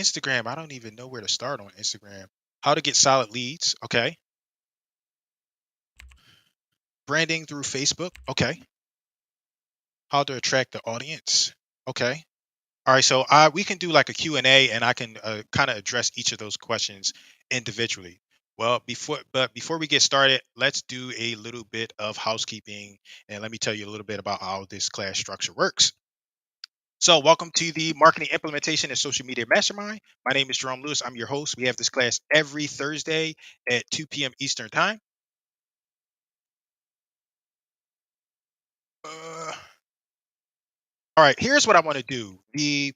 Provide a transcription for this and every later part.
Instagram, I don't even know where to start on Instagram. How to get solid leads. Okay. Branding through Facebook. Okay. How to attract the audience. Okay. All right. So we can do like a Q&A and I can kind of address each of those questions individually. Well, before we get started, let's do a little bit of housekeeping and let me tell you a little bit about how this class structure works. So, welcome to the Marketing Implementation and Social Media Mastermind. My name is Jerome Lewis. I'm your host. We have this class every Thursday at 2 p.m. Eastern Time. Uh, all right, here's what I want to do. The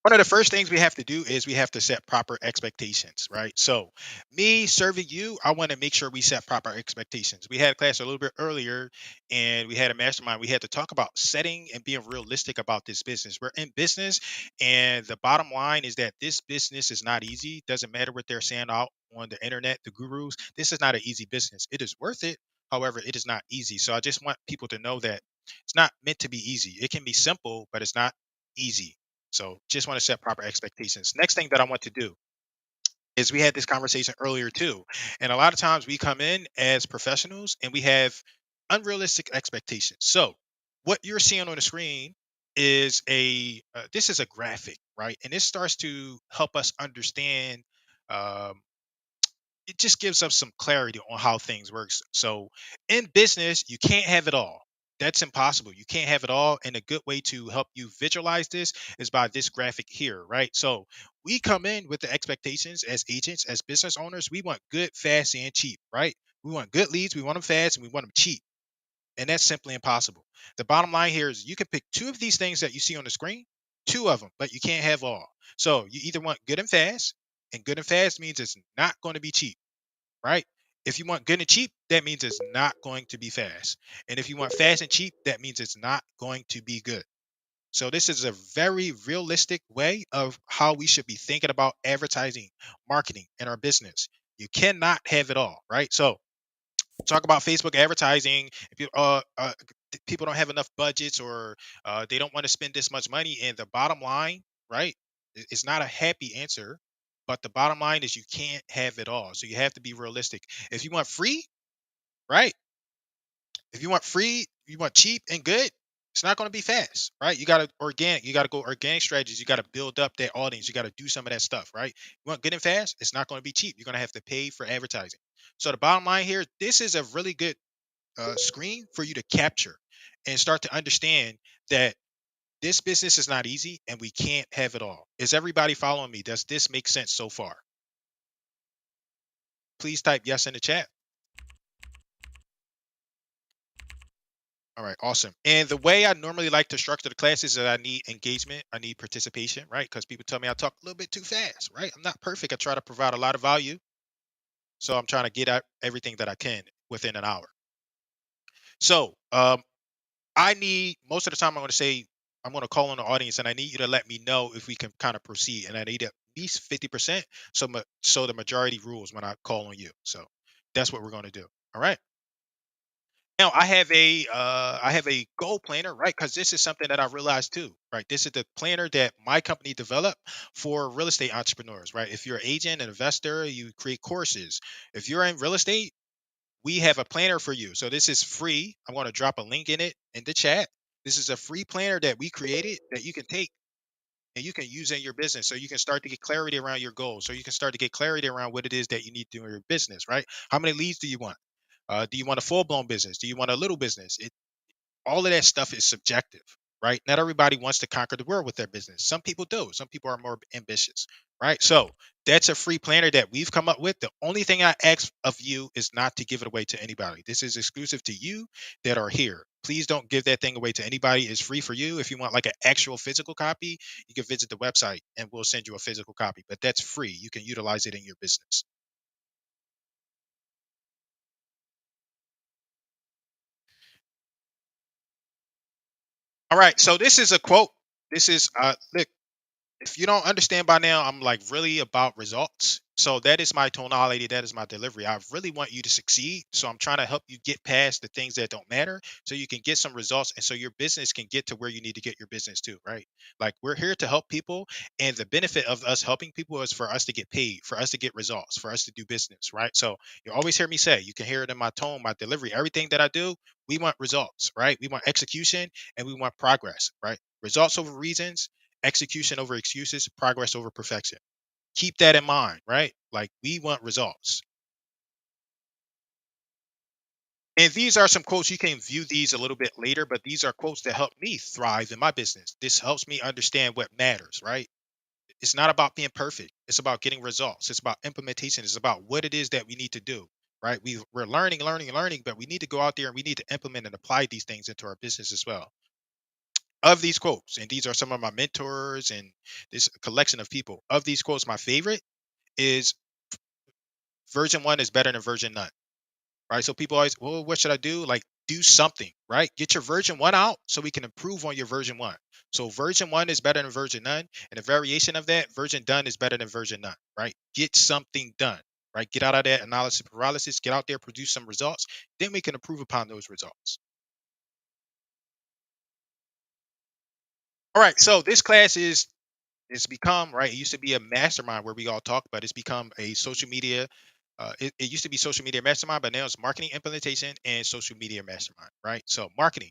One of the first things we have to do is we have to set proper expectations, right? So, me serving you, I want to make sure we set proper expectations. We had a class a little bit earlier and we had a mastermind. We had to talk about setting and being realistic about this business. We're in business, and the bottom line is that this business is not easy. Doesn't matter what they're saying out on the internet, the gurus. This is not an easy business. It is worth it. However, it is not easy. So, I just want people to know that it's not meant to be easy. It can be simple, but it's not easy. So just want to set proper expectations. Next thing that I want to do is we had this conversation earlier too. And a lot of times we come in as professionals and we have unrealistic expectations. So what you're seeing on the screen is this is a graphic, right? And this starts to help us understand um, it just gives us some clarity on how things works. So in business, you can't have it all. That's impossible. You can't have it all. And a good way to help you visualize this is by this graphic here, right? So we come in with the expectations as agents, as business owners. We want good, fast, and cheap, right? We want good leads. We want them fast and we want them cheap. And that's simply impossible. The bottom line here is you can pick two of these things that you see on the screen, two of them, but you can't have all. So you either want good and fast, and good and fast means it's not going to be cheap, right? If you want good and cheap, that means it's not going to be fast. And if you want fast and cheap, that means it's not going to be good. So this is a very realistic way of how we should be thinking about advertising, marketing in our business. You cannot have it all, right? So talk about Facebook advertising. If you, people don't have enough budgets or they don't want to spend this much money, and the bottom line, right? It's not a happy answer, but the bottom line is you can't have it all. So you have to be realistic. If you want free, right? If you want free, you want cheap and good. It's not going to be fast, right? You got to organic. You got to go organic strategies. You got to build up that audience. You got to do some of that stuff, right? You want good and fast. It's not going to be cheap. You're going to have to pay for advertising. So the bottom line here, this is a really good screen for you to capture and start to understand that this business is not easy and we can't have it all. Is everybody following me? Does this make sense so far? Please type yes in the chat. All right, awesome. And the way I normally like to structure the classes is that I need engagement, I need participation, right? Because people tell me I talk a little bit too fast, right? I'm not perfect. I try to provide a lot of value. So I'm trying to get out everything that I can within an hour. So I need most of the time I'm going to say I'm going to call on the audience and I need you to let me know if we can kind of proceed, and I need at least 50%, so the majority rules when I call on you. So that's what we're going to do. All right. Now I have a goal planner, right? Because this is something that I realized too, right? This is the planner that my company developed for real estate entrepreneurs, right? If you're an agent, an investor, you create courses. If you're in real estate, we have a planner for you. So this is free. I'm going to drop a link in it in the chat. This is a free planner that we created that you can take and you can use in your business, so you can start to get clarity around your goals, so you can start to get clarity around what it is that you need to do in your business, right? How many leads do you want? Do you want a full-blown business? Do you want a little business? All of that stuff is subjective, right? Not everybody wants to conquer the world with their business. Some people do. Some people are more ambitious, right? So that's a free planner that we've come up with. The only thing I ask of you is not to give it away to anybody. This is exclusive to you that are here. Please don't give that thing away to anybody. It's free for you. If you want like an actual physical copy, you can visit the website and we'll send you a physical copy. But that's free. You can utilize it in your business. All right. So this is a quote. This is look, if you don't understand by now, I'm like really about results. So that is my tonality. That is my delivery. I really want you to succeed. So I'm trying to help you get past the things that don't matter so you can get some results and so your business can get to where you need to get your business to, right? Like we're here to help people. And the benefit of us helping people is for us to get paid, for us to get results, for us to do business, right? So you always hear me say, you can hear it in my tone, my delivery, everything that I do. We want results, right? We want execution and we want progress, right? Results over reasons, execution over excuses, progress over perfection. Keep that in mind, right? Like we want results. And these are some quotes. You can view these a little bit later, but these are quotes that help me thrive in my business. This helps me understand what matters, right? It's not about being perfect. It's about getting results. It's about implementation. It's about what it is that we need to do, right? We're learning, learning, learning, but we need to go out there and we need to implement and apply these things into our business as well. Of these quotes, and these are some of my mentors and this collection of people. Of these quotes, my favorite is version one is better than version none, right? So people always, well, what should I do? Like, do something, right? Get your version one out so we can improve on your version one. So version one is better than version none, and a variation of that, version done is better than version none, right? Get something done, right? Get out of that analysis paralysis, get out there, produce some results, then we can improve upon those results. All right, so this class is it's become right. It used to be a mastermind where we all talk, but it's become a social media. It used to be social media mastermind, but now it's marketing implementation and social media mastermind. Right. So marketing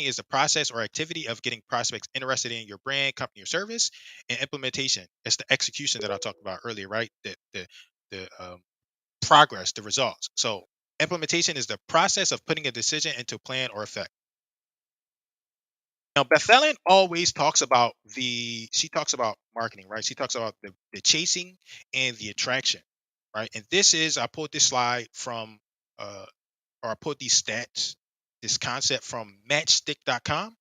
is the process or activity of getting prospects interested in your brand, company, or service, and implementation. It's the execution that I talked about earlier. Right. The progress, the results. So implementation is the process of putting a decision into plan or effect. Now, Beth Ellen always talks about she talks about marketing, right? She talks about the chasing and the attraction, right? And this is, I pulled this slide from, uh, or I pulled these stats, this concept from matchstick.com.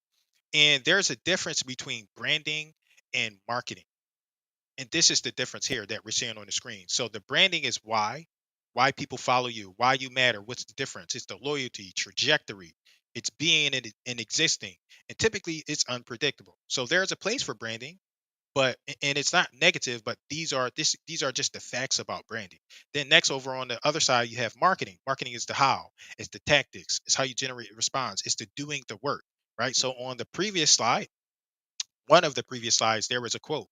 And there's a difference between branding and marketing. And this is the difference here that we're seeing on the screen. So the branding is why people follow you, why you matter. What's the difference? It's the loyalty, trajectory. It's being and existing. And typically it's unpredictable. So there's a place for branding, but and it's not negative, but these are just the facts about branding. Then next over on the other side, you have marketing. Marketing is the how, it's the tactics, it's how you generate response, it's the doing the work, right? So on the previous slide, one of the previous slides, there was a quote: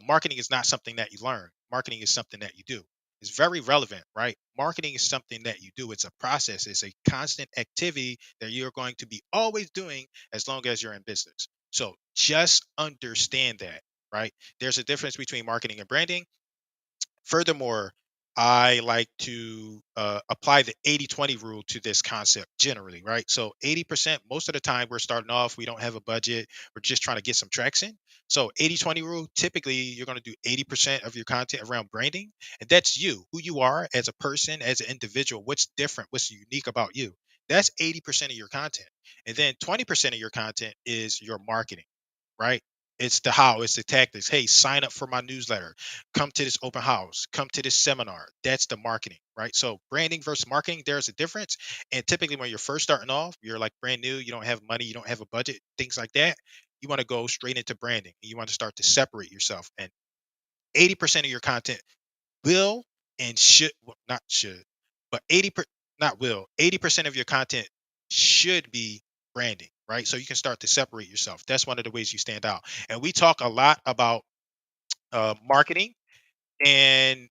marketing is not something that you learn. Marketing is something that you do. It's very relevant, right? Marketing is something that you do. It's a process. It's a constant activity that you're going to be always doing as long as you're in business. So just understand that, right? There's a difference between marketing and branding. Furthermore, I like to apply the 80/20 rule to this concept generally, right? So 80%, most of the time we're starting off, we don't have a budget, we're just trying to get some traction. So 80/20 rule, typically you're going to do 80% of your content around branding. And that's you, who you are as a person, as an individual, what's different, what's unique about you. That's 80% of your content. And then 20% of your content is your marketing, right? It's the how, it's the tactics. Hey, sign up for my newsletter, come to this open house, come to this seminar. That's the marketing, right? So branding versus marketing, there's a difference. And typically when you're first starting off, you're like brand new, you don't have money, you don't have a budget, things like that. You want to go straight into branding. You want to start to separate yourself. And 80% of your content will and should, well, not should, but 80% of your content should be branding, right? So you can start to separate yourself. That's one of the ways you stand out. And we talk a lot about marketing, and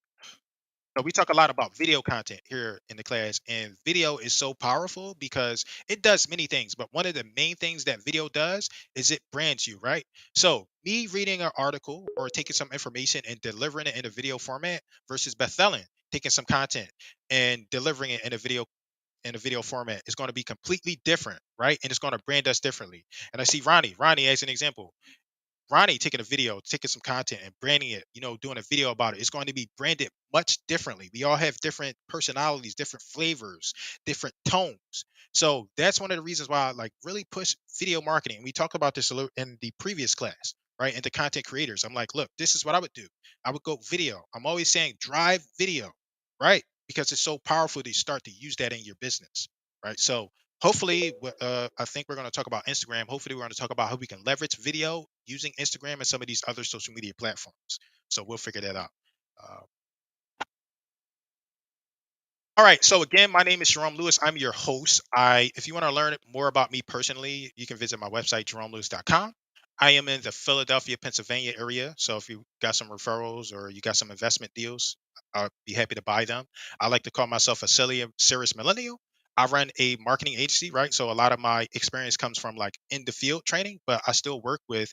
we talk a lot about video content here in the class. And video is so powerful because it does many things, but one of the main things that video does is it brands you, right? So me reading an article or taking some information and delivering it in a video format versus Beth Ellen taking some content and delivering it in a video format is going to be completely different, right? And it's going to brand us differently. And I see Ronnie as an example. Ronnie taking a video, taking some content and branding it, doing a video about it. It's going to be branded much differently. We all have different personalities, different flavors, different tones. So that's one of the reasons why I like really push video marketing. We talked about this a little in the previous class, right? And the content creators. I'm like, look, this is what I would do. I would go video. I'm always saying drive video, right? Because it's so powerful to start to use that in your business, right? So hopefully, I think we're going to talk about Instagram. Hopefully, we're going to talk about how we can leverage video using Instagram and some of these other social media platforms. So we'll figure that out. Uh, All right. So again, my name is Jerome Lewis. I'm your host. If you want to learn more about me personally, you can visit my website, jeromelewis.com. I am in the Philadelphia, Pennsylvania area. So if you got some referrals or you got some investment deals, I'll be happy to buy them. I like to call myself a silly, serious millennial. I run a marketing agency, right? So a lot of my experience comes from like in the field training, but I still work with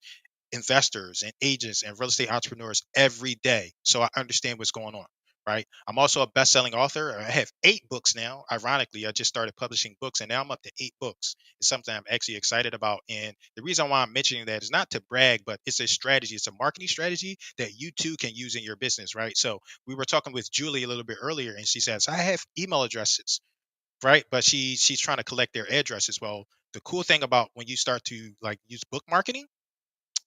investors and agents and real estate entrepreneurs every day. So I understand what's going on, right? I'm also a best-selling author. I have 8 books now. Ironically, I just started publishing books and now I'm up to 8 books. It's something I'm actually excited about. And the reason why I'm mentioning that is not to brag, but it's a strategy. It's a marketing strategy that you too can use in your business, right? So we were talking with Julie a little bit earlier and she says, I have email addresses, right? But she's trying to collect their addresses. Well, the cool thing about when you start to like use book marketing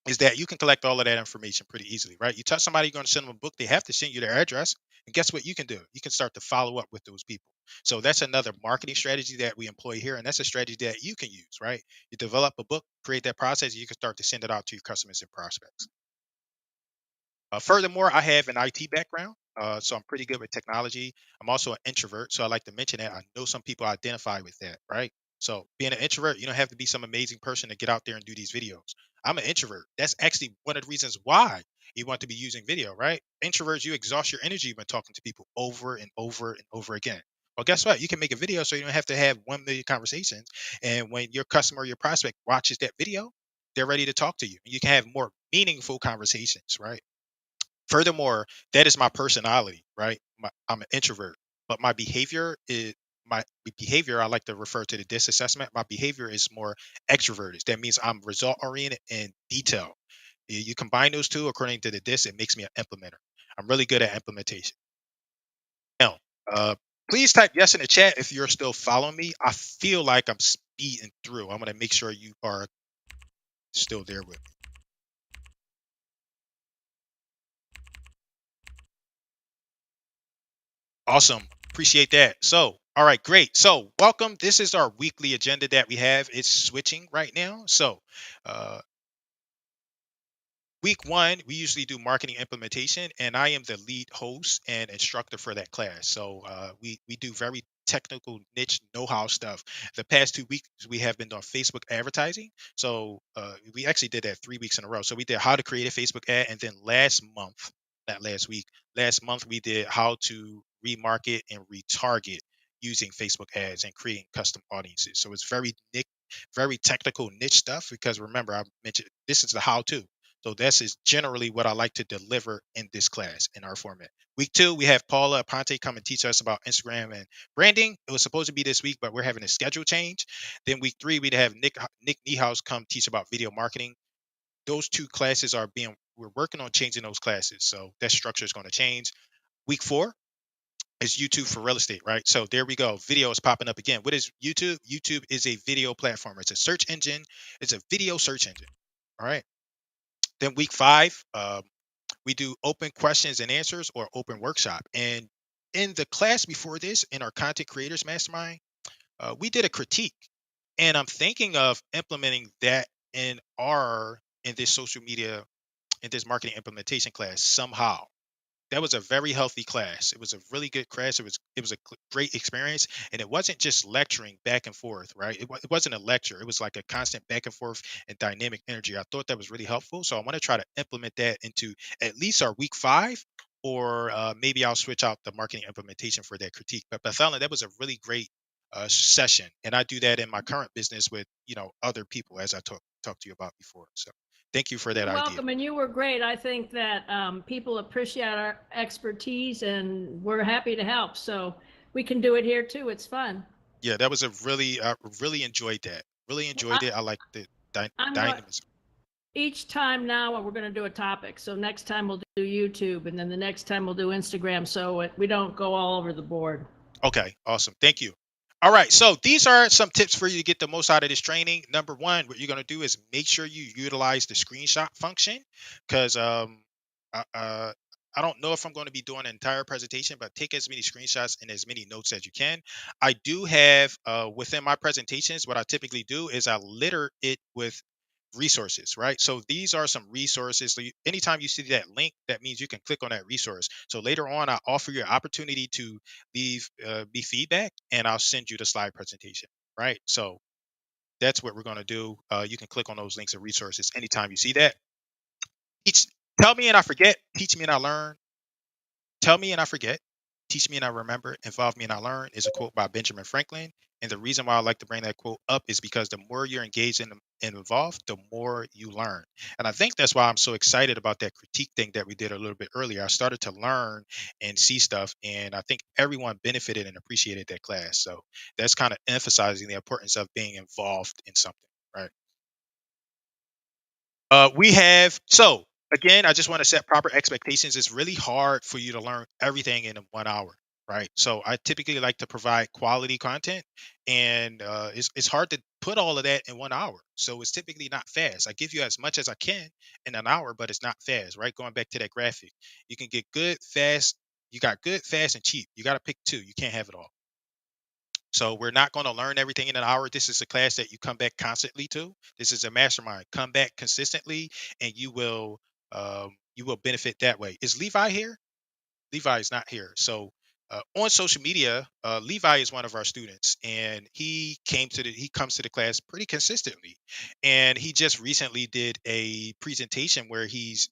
is that you can collect all of that information pretty easily, right? You tell somebody you're going to send them a book, they have to send you their address. And guess what you can do? You can start to follow up with those people. So that's another marketing strategy that we employ here. And that's a strategy that you can use, right? You develop a book, create that process, you can start to send it out to your customers and prospects. Furthermore, I have an IT background, so I'm pretty good with technology. I'm also an introvert, so I like to mention that. I know some people identify with that, right? So being an introvert, you don't have to be some amazing person to get out there and do these videos. I'm an introvert. That's actually one of the reasons why you want to be using video, right? Introverts, you exhaust your energy when talking to people over and over and over again. Well, guess what? You can make a video so you don't have to have 1 million conversations. And when your customer or your prospect watches that video, they're ready to talk to you. You can have more meaningful conversations, right? Furthermore, that is my personality, right? I'm an introvert, but my behavior. I like to refer to the DIS assessment. My behavior is more extroverted. That means I'm result oriented and detailed. You combine those two, according to the DIS, it makes me an implementer. I'm really good at implementation. Now, please type yes in the chat if you're still following me. I feel like I'm speeding through. I'm going to make sure you are still there with me. Awesome. Appreciate that. So, all right, great. So, welcome. This is our weekly agenda that we have. It's switching right now. So, uh, week one, we usually do marketing implementation, and I am the lead host and instructor for that class. So we do very technical niche know-how stuff. The past 2 weeks we have been on Facebook advertising. So we actually did that 3 weeks in a row. So we did how to create a Facebook ad, and then last month, not last week, last month we did how to remarket and retarget using Facebook ads and creating custom audiences. So it's very technical niche stuff because remember I mentioned this is the how-to. So this is generally what I like to deliver in this class in our format. Week two, we have Paula Aponte come and teach us about Instagram and branding. It was supposed to be this week, but we're having a schedule change. Then week three, we'd have Nick Niehaus come teach about video marketing. Those two classes we're working on changing those classes. So that structure is going to change. Week four is YouTube for real estate, right? So there we go. Video is popping up again. What is YouTube? YouTube is a video platform. It's a search engine. It's a video search engine. All right. Then week five, we do open questions and answers or open workshop. And in the class before this, in our content creators mastermind, we did a critique. And I'm thinking of implementing that in this social media, in this marketing implementation class somehow. That was a very healthy class. It was a really good class. It was a great experience, and it wasn't just lecturing back and forth, right? It wasn't a lecture. It was like a constant back and forth and dynamic energy. I thought that was really helpful, so I want to try to implement that into at least our week five, or maybe I'll switch out the marketing implementation for that critique. But Bethel, that was a really great session, and I do that in my current business with other people as I talked to you about before. So thank you for that You're idea. welcome, and you were great. I think that people appreciate our expertise, and we're happy to help. So we can do it here too. It's fun. Yeah, that was a really I really enjoyed that. Really enjoyed I, it. I like the I'm going dynamism. each time now we're going to do a topic. So next time we'll do YouTube, and then the next time we'll do Instagram. So we don't go all over the board. Okay, awesome. Thank you. All right, so these are some tips for you to get the most out of this training. Number one, what you're going to do is make sure you utilize the screenshot function because uh, uh, I don't know if I'm going to be doing an entire presentation, but take as many screenshots and as many notes as you can. I do have within my presentations, what I typically do is I litter it with resources, right? So these are some resources. So anytime you see that link, that means you can click on that resource. So later on, I offer you an opportunity to leave be feedback, and I'll send you the slide presentation, right? So that's what we're going to do. You can click on those links and resources anytime you see that. Teach, tell me and I forget. Teach me and I learn. Tell me and I forget. Teach me and I remember. Involve me and I learn is a quote by Benjamin Franklin. And the reason why I like to bring that quote up is because the more you're engaged and involved, the more you learn. And I think that's why I'm so excited about that critique thing that we did a little bit earlier. I started to learn and see stuff, and I think everyone benefited and appreciated that class. So that's kind of emphasizing the importance of being involved in something, right? We have so again, I just want to set proper expectations. It's really hard for you to learn everything in 1 hour, right? So I typically like to provide quality content, and it's hard to put all of that in 1 hour. So it's typically not fast. I give you as much as I can in an hour, but it's not fast, right? Going back to that graphic, you can get good, fast. You got good, fast, and cheap. You got to pick two. You can't have it all. So we're not going to learn everything in an hour. This is a class that you come back constantly to. This is a mastermind. Come back consistently, and you will benefit that way. Is Levi here? Levi is not here. So on social media, Levi is one of our students, and he comes to the class pretty consistently. And he just recently did a presentation where he's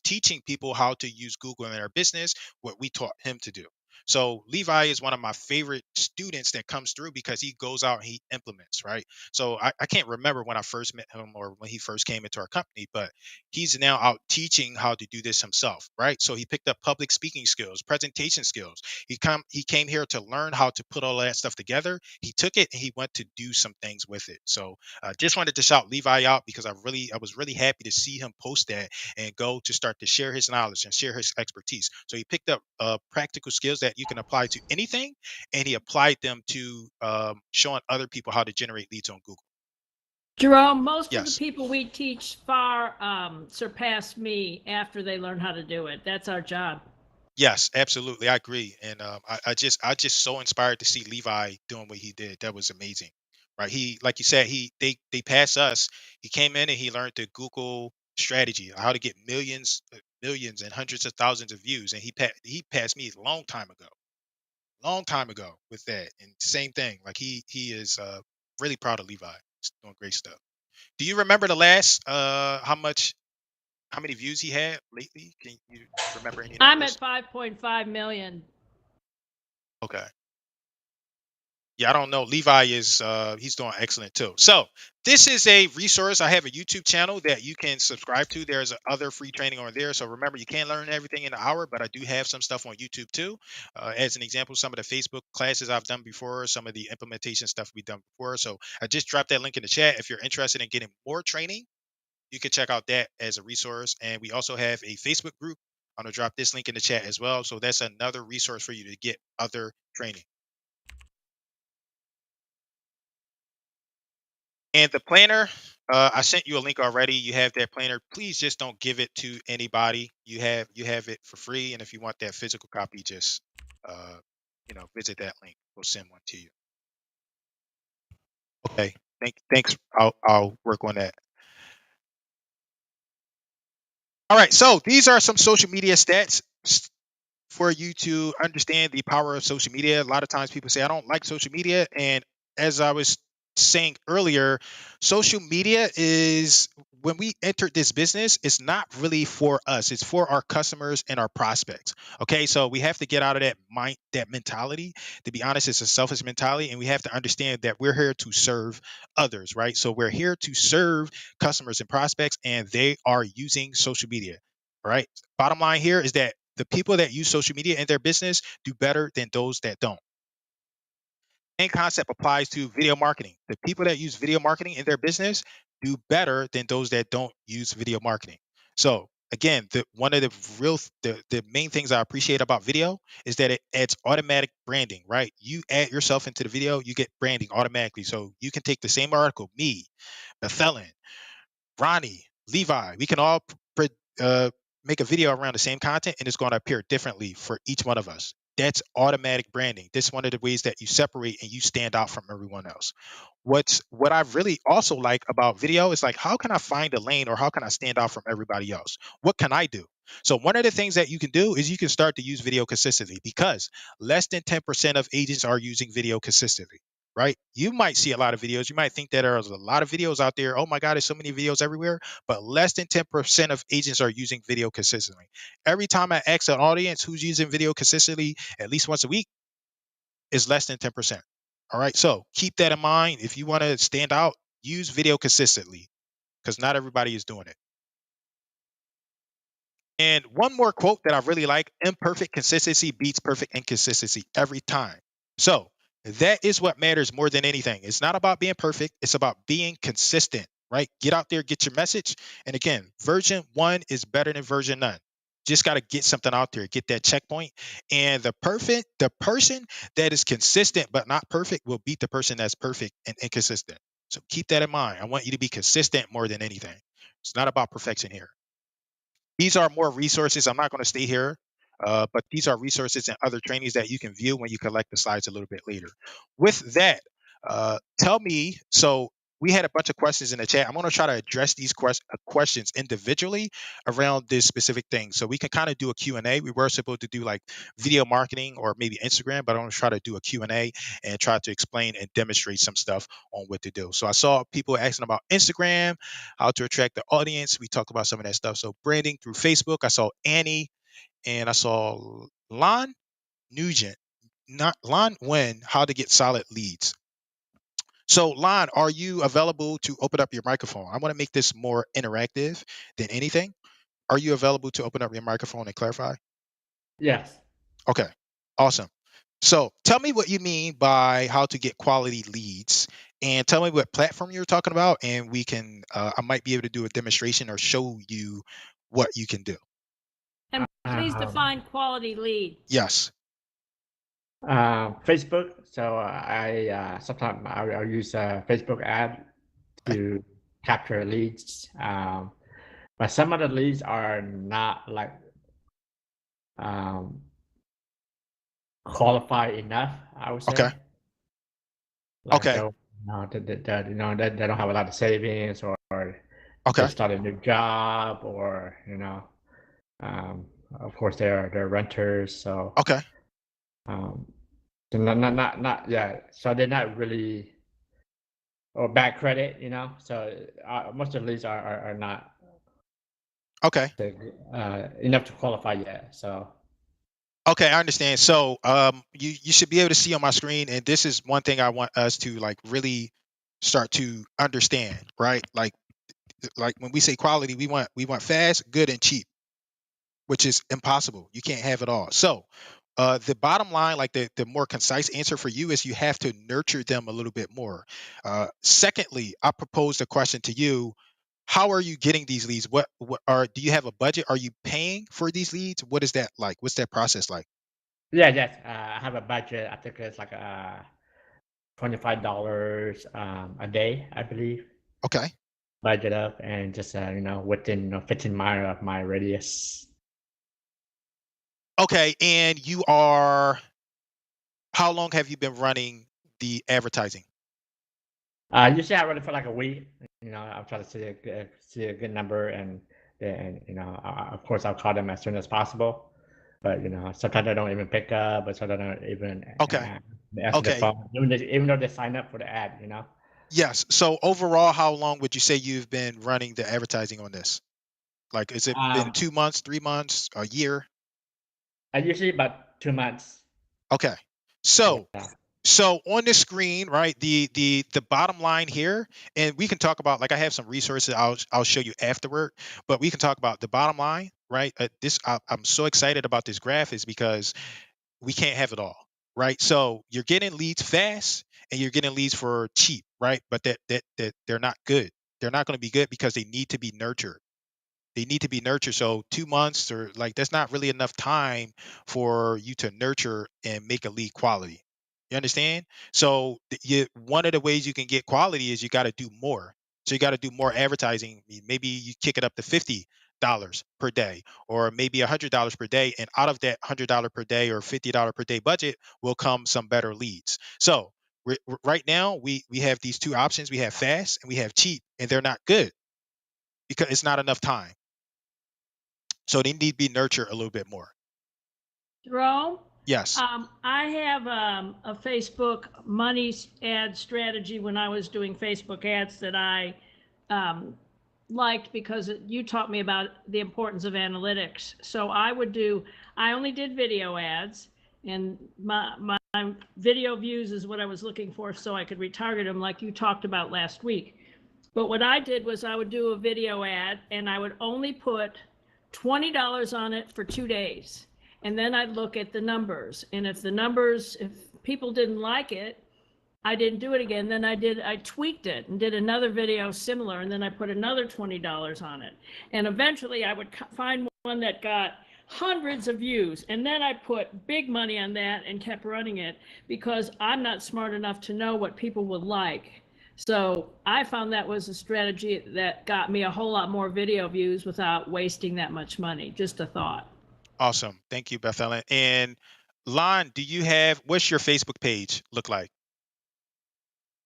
teaching people how to use Google in their business, what we taught him to do. So Levi is one of my favorite students that comes through because he goes out and he implements, right? So I can't remember when I first met him or when he first came into our company, but he's now out teaching how to do this himself, right? So he picked up public speaking skills, presentation skills. He came here to learn how to put all that stuff together. He took it and he went to do some things with it. So just wanted to shout Levi out because I was really happy to see him post that and go to start to share his knowledge and share his expertise. So he picked up practical skills that you can apply to anything, and he applied them to showing other people how to generate leads on Google. Jerome, most of the Yes. people we teach far surpass me after they learn how to do it. That's our job. Yes, absolutely. I agree. And I just so inspired to see Levi doing what he did. That was amazing. Right. He, like you said, they pass us. He came in and he learned the Google strategy, how to get millions and hundreds of thousands of views. And he passed me a long time ago with that. And same thing. Like he is really proud of Levi. He's doing great stuff. Do you remember the last how many views he had lately? Can you remember any I'm numbers? at 5.5 million. Okay. Yeah, I don't know. Levi is he's doing excellent too. So this is a resource. I have a YouTube channel that you can subscribe to. There's other free training on there. So remember, you can't learn everything in an hour, but I do have some stuff on YouTube too. As an example, some of the Facebook classes I've done before, some of the implementation stuff we've done before. So I just dropped that link in the chat. If you're interested in getting more training, you can check out that as a resource. And we also have a Facebook group. I'm gonna drop this link in the chat as well. So that's another resource for you to get other training. And the planner, I sent you a link already. You have that planner. Please just don't give it to anybody. You have it for free, and if you want that physical copy, just uh, visit that link. We'll send one to you. Okay. Thanks. I'll work on that. All right. So these are some social media stats for you to understand the power of social media. A lot of times people say, I don't like social media. And as I was saying earlier, social media is when we entered this business, it's not really for us, it's for our customers and our prospects. Okay. So we have to get out of that mind, that mentality. To be honest, it's a selfish mentality. And we have to understand that we're here to serve others, right? So we're here to serve customers and prospects, and they are using social media. All right. Bottom line here is that the people that use social media in their business do better than those that don't. Same concept applies to video marketing. The people that use video marketing in their business do better than those that don't use video marketing. So again, one of the the main things I appreciate about video is that it adds automatic branding, right? You add yourself into the video, you get branding automatically. So you can take the same article, me, Bethelin, Ronnie, Levi, we can all uh, make a video around the same content, and it's going to appear differently for each one of us. That's automatic branding. This is one of the ways that you separate and you stand out from everyone else. What I really also like about video is like, how can I find a lane or how can I stand out from everybody else? What can I do? So one of the things that you can do is you can start to use video consistently, because less than 10% of agents are using video consistently. Right? You might see a lot of videos. You might think that there's a lot of videos out there. Oh my God, there's so many videos everywhere. But less than 10% of agents are using video consistently. Every time I ask an audience who's using video consistently at least once a week, is less than 10%. All right. So keep that in mind. If you want to stand out, use video consistently, because not everybody is doing it. And one more quote that I really like: imperfect consistency beats perfect inconsistency every time. So that is what matters more than anything. It's not about being perfect, it's about being consistent, right? Get out there, get your message. And again, version one is better than version none. Just got to get something out there, get that checkpoint. And the person that is consistent but not perfect will beat the person that's perfect and inconsistent. So keep that in mind. I want you to be consistent more than anything. It's not about perfection here. These are more resources. I'm not going to stay here, but these are resources and other trainings that you can view when you collect the slides a little bit later. With that, tell me. So we had a bunch of questions in the chat. I'm going to try to address these questions individually around this specific thing. So we can kind of do a Q&A. We were supposed to do like video marketing or maybe Instagram, but I'm going to try to do a Q&A and try to explain and demonstrate some stuff on what to do. So I saw people asking about Instagram, how to attract the audience. We talked about some of that stuff. So branding through Facebook. I saw Annie and I saw Lon Nugent, not Lon Wen, how to get solid leads. So Lon, are you available to open up your microphone? I want to make this more interactive than anything. Are you available to open up your microphone and clarify? Yes. Okay, awesome. So tell me what you mean by how to get quality leads, and tell me what platform you're talking about, and we can. I might be able to do a demonstration or show you what you can do. And please Um, define quality lead. Yes. Facebook. So I sometimes I'll use a Facebook ad Okay. to capture leads. But some of the leads are not like um, qualified enough, I would Okay. say. Like Okay. they'll, they don't have a lot of savings, or Okay. just start a new job, or um, of course they're renters. So Okay. um, so not yeah. So they're not really, or bad credit, So most of the leads are not Okay. enough to qualify yet. So Okay, I understand. So, you should be able to see on my screen, and this is one thing I want us to like really start to understand, right? Like when we say quality, we want fast, good, and cheap, which is impossible. You can't have it all. So, the bottom line, like the more concise answer for you, is you have to nurture them a little bit more. Secondly, I proposed a question to you: how are you getting these leads? What are Do you have a budget? Are you paying for these leads? What is that like? What's that process like? yeah, yes, I have a budget. I think it's like $25 a day, I believe. Okay. Budget up, and just within 15 mile of my radius. Okay, and you are how long have you been running the advertising? Usually I run it for like a week. I'll try to see a good number, and then of course I'll call them as soon as possible. But sometimes I don't even pick up, but sometimes I don't even Okay. answer the Okay. phone, even though they sign up for the ad. Yes. So overall, how long would you say you've been running the advertising on this? Like, is it been Um, 2 months, 3 months, a year? I usually about 2 months. Okay. So Yeah. so on the screen, right, the bottom line here, and we can talk about, like, I have some resources I'll show you afterward, but we can talk about the bottom line, right? I'm so excited about this graph is because we can't have it all, right? So you're getting leads fast and you're getting leads for cheap, right? But that they're not good. They're not going to be good because they need to be nurtured. They need to be nurtured. So 2 months, or like, that's not really enough time for you to nurture and make a lead quality. You understand? So one of the ways you can get quality is you got to do more. So you got to do more advertising. Maybe you kick it up to 50 $50 per day, or maybe $100 per day. And out of that $100 per day or $50 per day budget will come some better leads. So right now we have these two options. We have fast and we have cheap, and they're not good because it's not enough time. So they need to be nurtured a little bit more. Jerome, Yes. I have a Facebook money ad strategy when I was doing Facebook ads that I um, liked because you taught me about the importance of analytics. So I only did video ads, and my video views is what I was looking for so I could retarget them like you talked about last week. But what I did was I would do a video ad and I would only put $20 on it for 2 days. And then I'd look at the numbers. And if people didn't like it, I didn't do it again. Then I tweaked it and did another video similar. And then I put another $20 on it. And eventually I would find one that got hundreds of views. And then I put big money on that and kept running it because I'm not smart enough to know what people would like. So I found that was a strategy that got me a whole lot more video views without wasting that much money. Just a thought. Awesome. Thank you, Beth Ellen. And Lon, what's your Facebook page look like?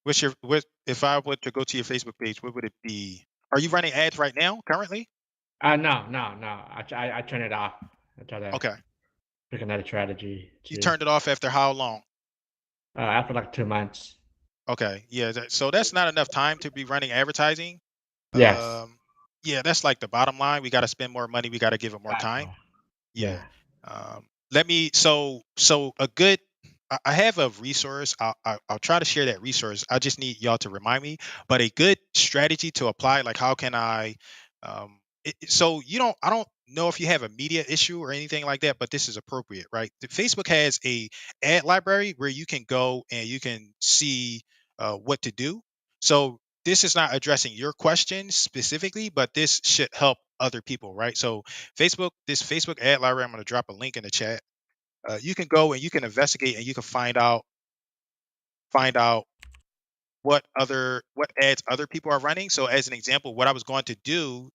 If I were to go to your Facebook page, what would it be? Are you running ads right now, currently? No, no, no. I turn it off. I try to Okay. pick another strategy You to turned it off after how long? after like 2 months. Okay. Yeah. So that's not enough time to be running advertising. Yes. Yeah, that's like the bottom line. We got to spend more money. We got to give it more I time. know. Yeah. Yeah. Let me. So a good. I have a resource. I'll try to share that resource. I just need y'all to remind me. But a good strategy to apply. Like, how can I? So you don't. I don't know if you have a media issue or anything like that, but this is appropriate, right? Facebook has a ad library where you can go and you can see what to do. So this is not addressing your question specifically, but this should help other people, right? So this Facebook ad library, I'm going to drop a link in the chat. You can go and you can investigate and you can find out what ads other people are running. So as an example, what I was going to do,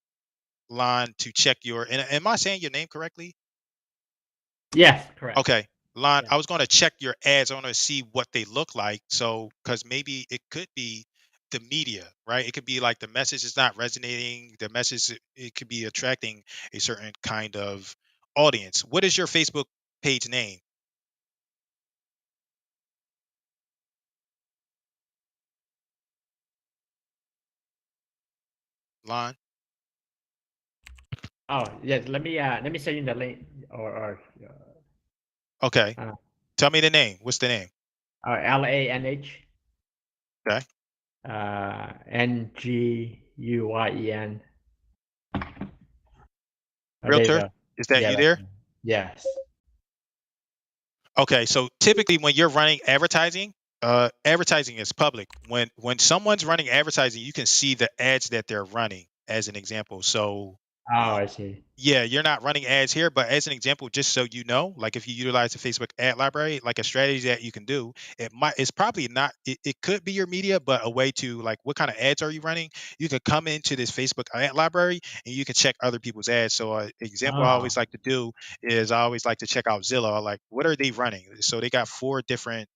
Lon, to check and am I saying your name correctly? Yes, correct. Okay. Lon, Yeah. I was going to check your ads. I want to see what they look like. So, because maybe it could be the media, right? It could be like the message is not resonating. The message, it could be attracting a certain kind of audience. What is your Facebook page name, Lon? Oh, yes. Let me send you the link or Okay. uh, Tell me the name. What's the name? LANH Okay. NGUYEN. Oh, there you Realtor, go. is that Yeah, you that's there? me. Yes. Okay, so typically when you're running advertising, advertising is public. When someone's running advertising, you can see the ads that they're running as an example. So, Oh, uh, I see. yeah, you're not running ads here, but as an example, just so you know, like if you utilize the Facebook ad library, like a strategy that you can do, it's probably not, it could be your media, but a way to like, what kind of ads are you running? You can come into this Facebook ad library and you can check other people's ads. So, example I Oh. always like to do is I always like to check out Zillow. Like, what are they running? So they got four different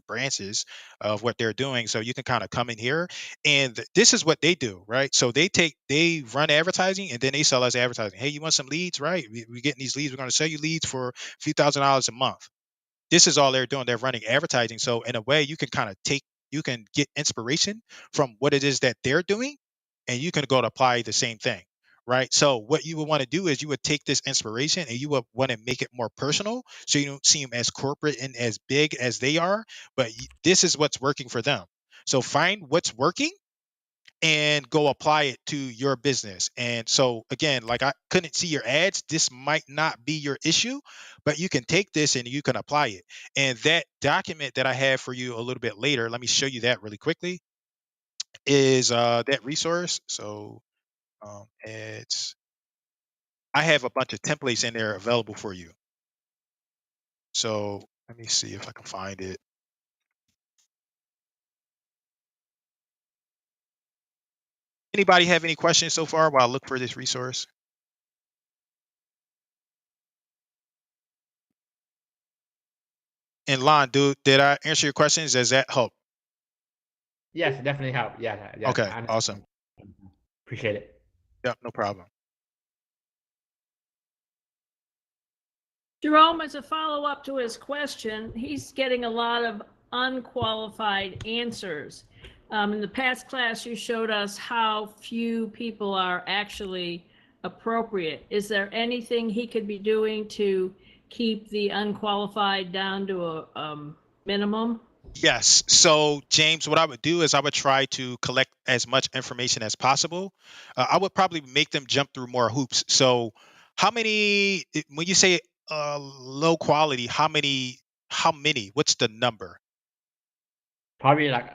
branches of what they're doing. So you can kind of come in here and this is what they do, right? So they run advertising and then they sell us advertising. Hey, you want some leads, right? We getting these leads. We're going to sell you leads for a few $1,000s a month. This is all they're doing. They're running advertising. So in a way, you can get inspiration from what it is that they're doing, and you can go to apply the same thing, right? So what you would want to do is you would take this inspiration and you would want to make it more personal, so you don't seem as corporate and as big as they are, but this is what's working for them. So find what's working and go apply it to your business. And so again, like I couldn't see your ads, this might not be your issue, but you can take this and you can apply it. And that document that I have for you a little bit later, let me show you that really quickly, is that resource. So it's I have a bunch of templates in there available for you. So let me see if I can find it. Anybody have any questions so far while I look for this resource? And Lon, did I answer your questions? Does that help? Yes, it definitely help. Yeah, yeah, Okay, I awesome. understand. Appreciate it. Yep, no problem. Jerome, as a follow-up to his question, he's getting a lot of unqualified answers. In the past class, you showed us how few people are actually appropriate. Is there anything he could be doing to keep the unqualified down to a minimum? Yes. So, James, what I would do is I would try to collect as much information as possible. I would probably make them jump through more hoops. So, how many, when you say low quality, how many, what's the number? Probably like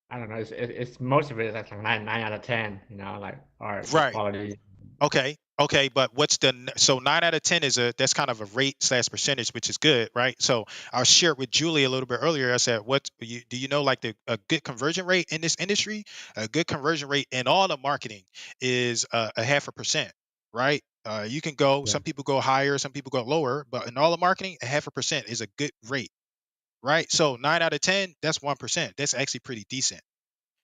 I don't know. It's most of it is like nine out of 10. You know, like or the Right. quality. Okay. Okay. But what's so 9 out of 10 is that's kind of a rate slash percentage, which is good, right? So I shared with Julie a little bit earlier. I said, do you know like a good conversion rate in this industry? A good conversion rate in all the marketing is a 0.5%, right? You can go, Yeah. some people go higher, some people go lower, but in all the marketing, 0.5% is a good rate, right? So 9 out of 10, that's 1%. That's actually pretty decent.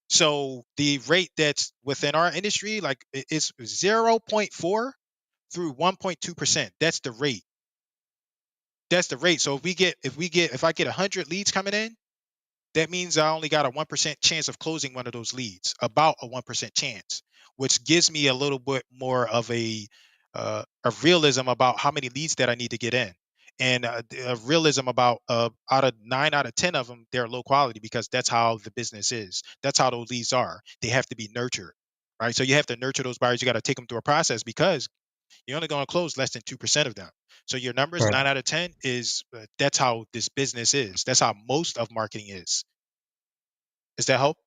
So the rate that's within our industry, like it's 0.4 through 1.2%. That's the rate. That's the rate. So if I get 100 leads coming in, that means I only got a 1% chance of closing one of those leads, about a 1% chance, which gives me a little bit more of realism about how many leads that I need to get in. And a realism about out of 9 out of 10 of them, they're low quality because that's how the business is. That's how those leads are. They have to be nurtured, right? So you have to nurture those buyers. You got to take them through a process because you're only going to close less than 2% of them. So your numbers, Correct. 9 out of 10, is that's how this business is. That's how most of marketing is. Does that help?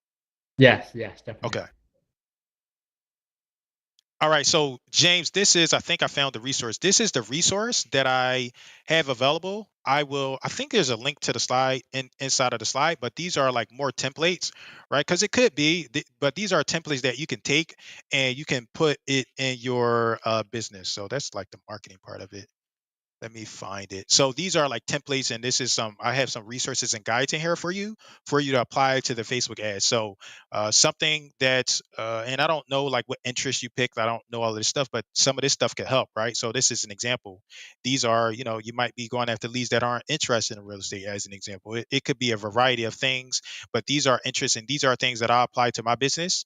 Yes, yes, definitely. Okay. All right. So, James, I think I found the resource. This is the resource that I have available. I think there's a link to the slide inside of the slide, but these are like more templates, right? Because it could be, but these are templates that you can take and you can put it in your business. So that's like the marketing part of it. Let me find it. So these are like templates, and this is I have some resources and guides in here for you to apply to the Facebook ads. So something that's, and I don't know like what interest you picked. I don't know all of this stuff, but some of this stuff could help, right? So this is an example. These are, you might be going after leads that aren't interested in real estate as an example. It could be a variety of things, but these are interests and these are things that I apply to my business.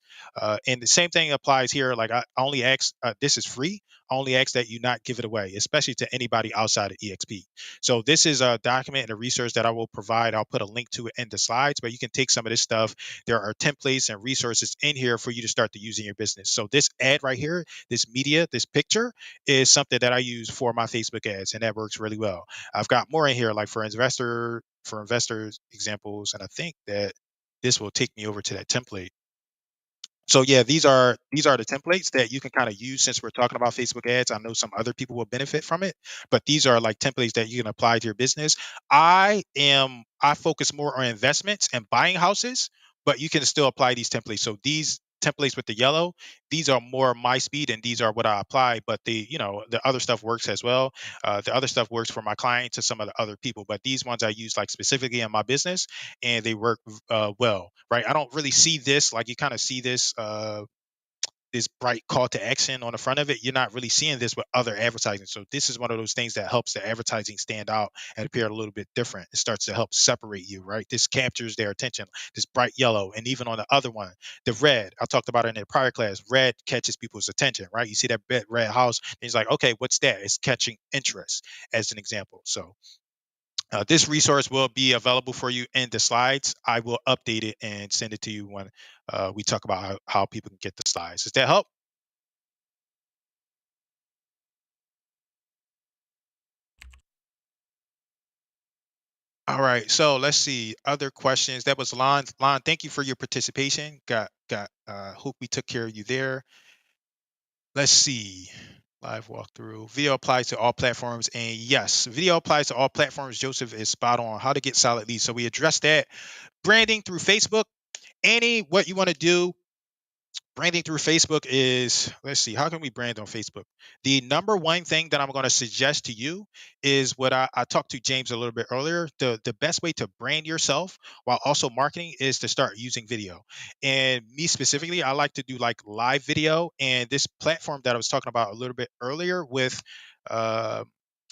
And the same thing applies here. Like I only ask, this is free. I only ask that you not give it away, especially to anybody outside of EXP. So this is a document and a resource that I will provide. I'll put a link to it in the slides, but you can take some of this stuff. There are templates and resources in here for you to start to use in your business. So this ad right here, this media, this picture is something that I use for my Facebook ads, and that works really well. I've got more in here, like for investors examples, and I think that this will take me over to that template. So yeah, these are the templates that you can kind of use since we're talking about Facebook ads. I know some other people will benefit from it, but these are like templates that you can apply to your business. I focus more on investments and buying houses, but you can still apply these templates. So these templates with the yellow, these are more my speed and these are what I apply, but the other stuff works as well. The other stuff works for my clients and some of the other people, but these ones I use like specifically in my business and they work well, right? I don't really see this like you kind of see this bright call to action on the front of it. You're not really seeing this with other advertising. So this is one of those things that helps the advertising stand out and appear a little bit different. It starts to help separate you, right? This captures their attention. This bright yellow, and even on the other one, the red. I talked about it in the prior class. Red catches people's attention, right? You see that red house, and it's like, okay, what's that? It's catching interest, as an example. So this resource will be available for you in the slides. I will update it and send it to you when we talk about how people can get the slides. Does that help? All right. So let's see. Other questions. That was Lon. Lon, thank you for your participation. Hope we took care of you there. Let's see. Live walkthrough. Video applies to all platforms. And yes, video applies to all platforms. Joseph is spot on. How to get solid leads. So we addressed that. Branding through Facebook. What you want to do, branding through Facebook is, let's see, how can we brand on Facebook? The number one thing that I'm going to suggest to you is what I talked to James a little bit earlier. The best way to brand yourself while also marketing is to start using video. And me specifically, I like to do like live video. And this platform that I was talking about a little bit earlier uh,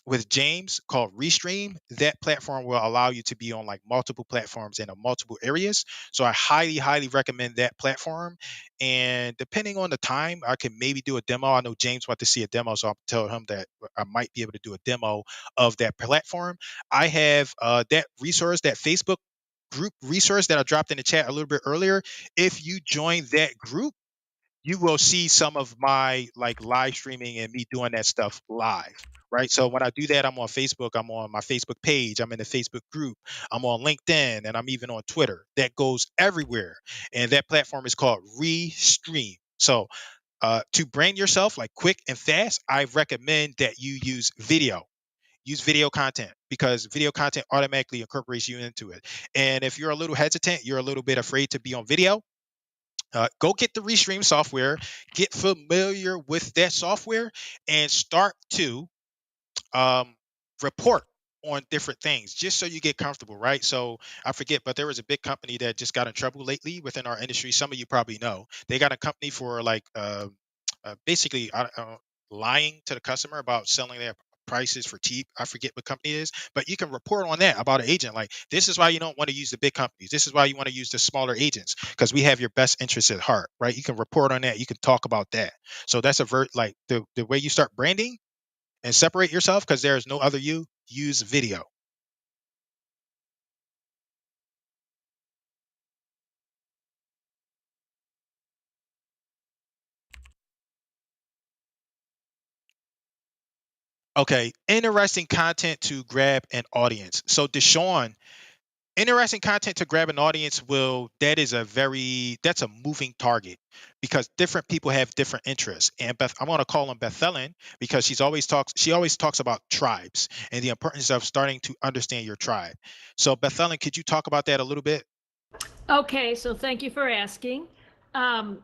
with James called Restream, that platform will allow you to be on like multiple platforms in multiple areas. So I highly, highly recommend that platform. And depending on the time, I can maybe do a demo. I know James wants to see a demo, so I'll tell him that I might be able to do a demo of that platform. I have that resource, that Facebook group resource that I dropped in the chat a little bit earlier. If you join that group, you will see some of my like live streaming and me doing that stuff live. Right. So when I do that, I'm on Facebook, I'm on my Facebook page, I'm in the Facebook group, I'm on LinkedIn, and I'm even on Twitter. That goes everywhere. And that platform is called Restream. So to brand yourself like quick and fast, I recommend that you use video. Use video content because video content automatically incorporates you into it. And if you're a little hesitant, you're a little bit afraid to be on video, go get the Restream software, get familiar with that software, and start to um, report on different things just so you get comfortable, right? So I forget, but there was a big company that just got in trouble lately within our industry. Some of you probably know. They got a company for like basically lying to the customer about selling their prices for cheap. I forget what company it is, but you can report on that about an agent. Like, this is why you don't want to use the big companies. This is why you want to use the smaller agents because we have your best interests at heart, right? You can report on that. You can talk about that. So that's like the way you start branding and separate yourself because there is no other you. Use video. Okay, interesting content to grab an audience. So Deshaun, interesting content to grab an audience will that's a moving target because different people have different interests. And Beth, I'm going to call on Beth Ellen because she always talks about tribes and the importance of starting to understand your tribe. So Beth Ellen, could you talk about that a little bit? Okay, so thank you for asking. Um,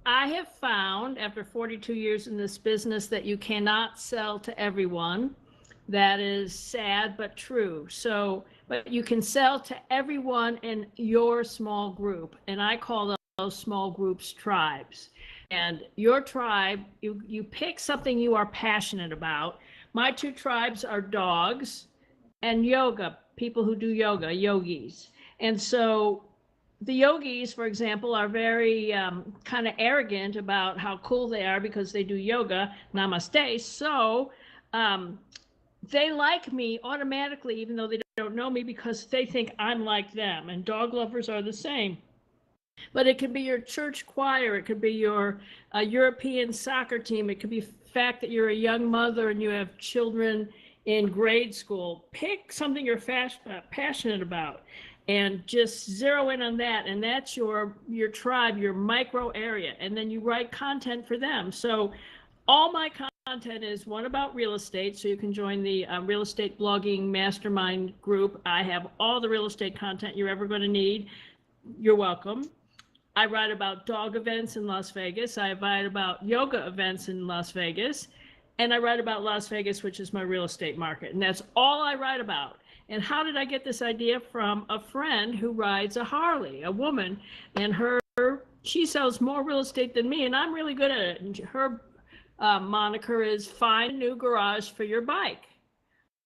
I have found after 42 years in this business that you cannot sell to everyone. That is sad but true. So, but you can sell to everyone in your small group. And I call those small groups tribes. And your tribe, you pick something you are passionate about. My two tribes are dogs and yoga, people who do yoga, yogis. And so the yogis, for example, are very kind of arrogant about how cool they are because they do yoga, namaste. So um, they like me automatically, even though they don't know me, because they think I'm like them. And dog lovers are the same. But it could be your church choir, it could be your European soccer team, it could be the fact that you're a young mother and you have children in grade school. Pick something you're passionate about and just zero in on that, and that's your tribe, your micro area, and then you write content for them. So all my content is one about real estate, so you can join the real estate blogging mastermind group. I have all the real estate content you're ever going to need. You're welcome. I write about dog events in Las Vegas. I write about yoga events in Las Vegas. And I write about Las Vegas, which is my real estate market. And that's all I write about. And how did I get this idea? From a friend who rides a Harley, a woman, and she sells more real estate than me, and I'm really good at it. And her moniker is "Find a New Garage for Your Bike."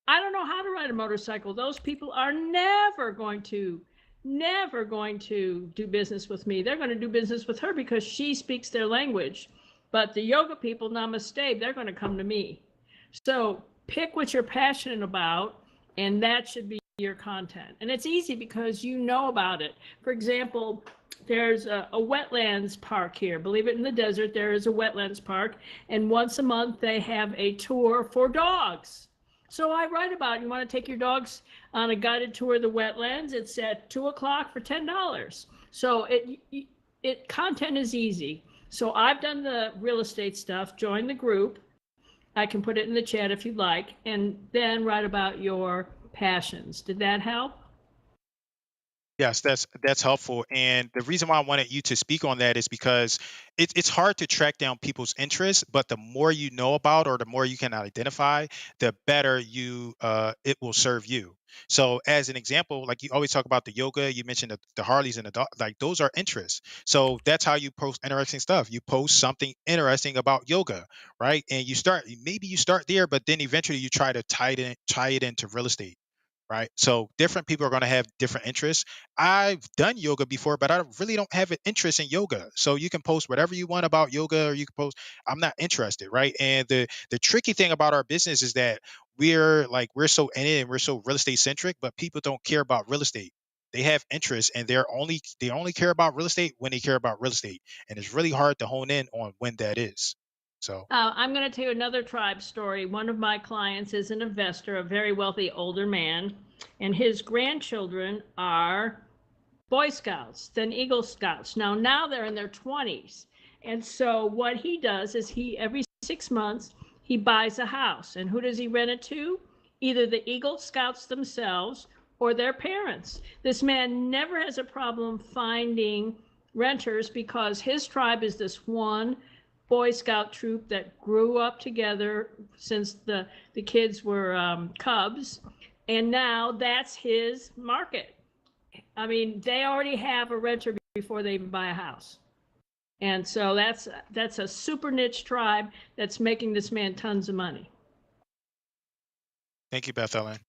I don't know how to ride a motorcycle. Those people are never going to do business with me. They're going to do business with her because she speaks their language. But the yoga people, namaste, they're going to come to me. So pick what you're passionate about, and that should be your content. And it's easy because you know about it. For example, there's a wetlands park here. Believe it, in the desert, there is a wetlands park. And once a month, they have a tour for dogs. So I write about, you want to take your dogs on a guided tour of the wetlands. It's at 2 o'clock for $10. So content is easy. So I've done the real estate stuff. Join the group. I can put it in the chat if you'd like, and then write about your passions. Did that help? Yes, that's helpful. And the reason why I wanted you to speak on that is because it's hard to track down people's interests, but the more you know about or the more you can identify, the better you it will serve you. So as an example, like you always talk about the yoga, you mentioned the Harleys and the like those are interests. So that's how you post interesting stuff. You post something interesting about yoga, right? And you start there, but then eventually you try to tie it into real estate, right? So different people are going to have different interests. I've done yoga before, but I really don't have an interest in yoga. So you can post whatever you want about yoga, or you can post, I'm not interested, right? And the tricky thing about our business is that we're so in it and we're so real estate centric, but people don't care about real estate. They have interests and they only care about real estate when they care about real estate. And it's really hard to hone in on when that is. So I'm going to tell you another tribe story. One of my clients is an investor, a very wealthy older man, and his grandchildren are Boy Scouts, then Eagle Scouts. Now they're in their 20s. And so what he does is he every 6 months he buys a house. And who does he rent it to? Either the Eagle Scouts themselves or their parents. This man never has a problem finding renters because his tribe is this one Boy Scout troop that grew up together since the kids were cubs, and now that's his market. I mean, they already have a renter before they even buy a house. And so that's a super niche tribe that's making this man tons of money. thank you, Beth Ellen.